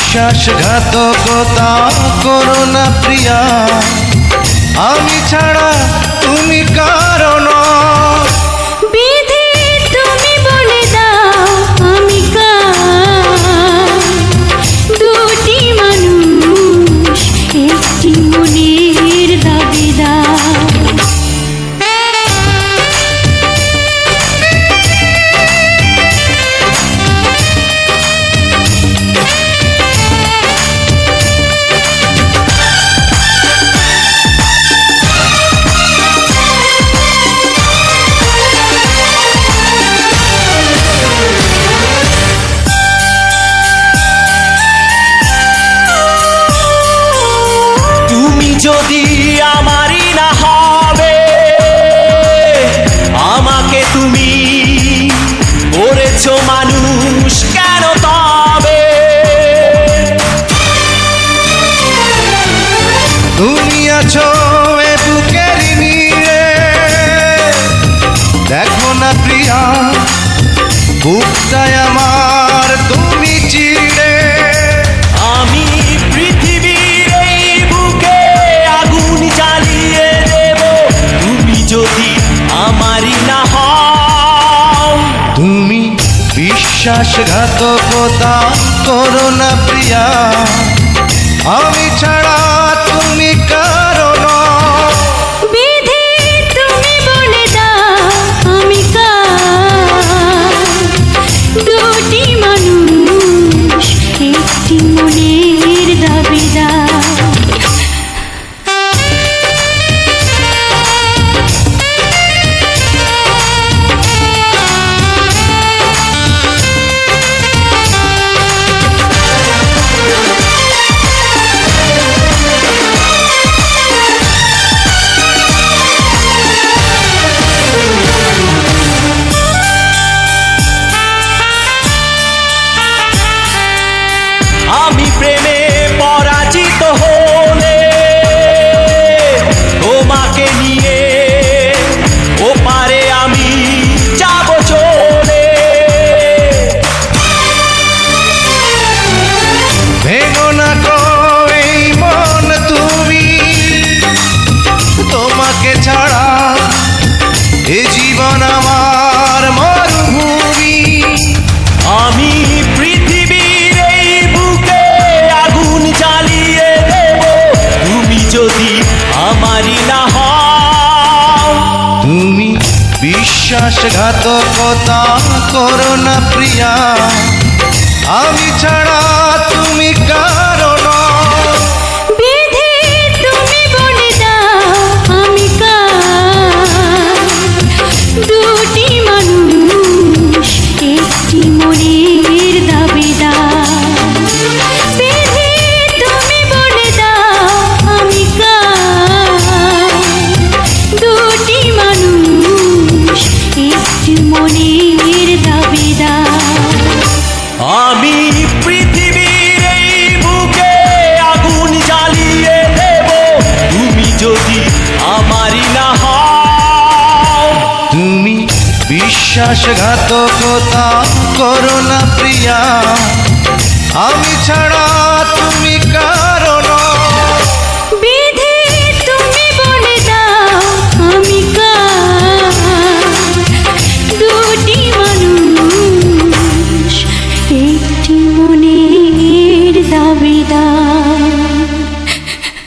বিশ্বাসঘাতকতা করো না প্রিয়া, আমি ছাড়া তুমি কারো নও। বিধি তুমি বলে দাও আমি কার, দুটি মানুষ একটি মনের দাবিদার। যদি আমারই না হবে, আমাকে তুমি করেছো মানুষ কেন তবে? তুমি আছো এ বুকের নিয়ে, দেখো না প্রিয়া বুকটায় আমার তুমি চিড়ে। আমি পৃথিবীর এই বুকে আগুন জ্বালিয়ে দেব, তুমি যদি আমারই না হও। তুমি বিশ্বাসঘাতকতা করো না প্রিয়া, আমি ছাড়া তুমি কারো নও। বিধি তুমি বলে দাও আমি কার, দুটি মানুষ একটি মনের দাবিদার। আমি প্রেমে পরাজিত হলে তোমাকে নিয়ে ওপারে আমি যাব চলে। ভেঙো না গো এই মন তুমি, তোমাকে ছাড়া এ জীবন আমার মরুভূমি। আমি পৃথিবীর এই বুকে আগুন জ্বালিয়ে দেব, তুমি যদি আমারই না হও। তুমি বিশ্বাসঘাতকতা করো না প্রিয়া, আমি ছাড়া তুমি কারো নও। বিধি তুমি বলে দাও আমি কার, দুটি মানুষ একটি মনের দাবিদার। বিধি তুমি বলে দাও আমি কার, দুটি মানুষ একটি মনের দাবিদার। আমি পৃথিবীর এই বুকে আগুন জ্বালিয়ে দেব, তুমি যদি আমারই না হও। তুমি বিশ্বাসঘাতকতা করো না প্রিয়া, আমি ছাড়া তুমি কারো নও। বিধি তুমি বলে দাও আমি কার, দুটি মানুষ একটি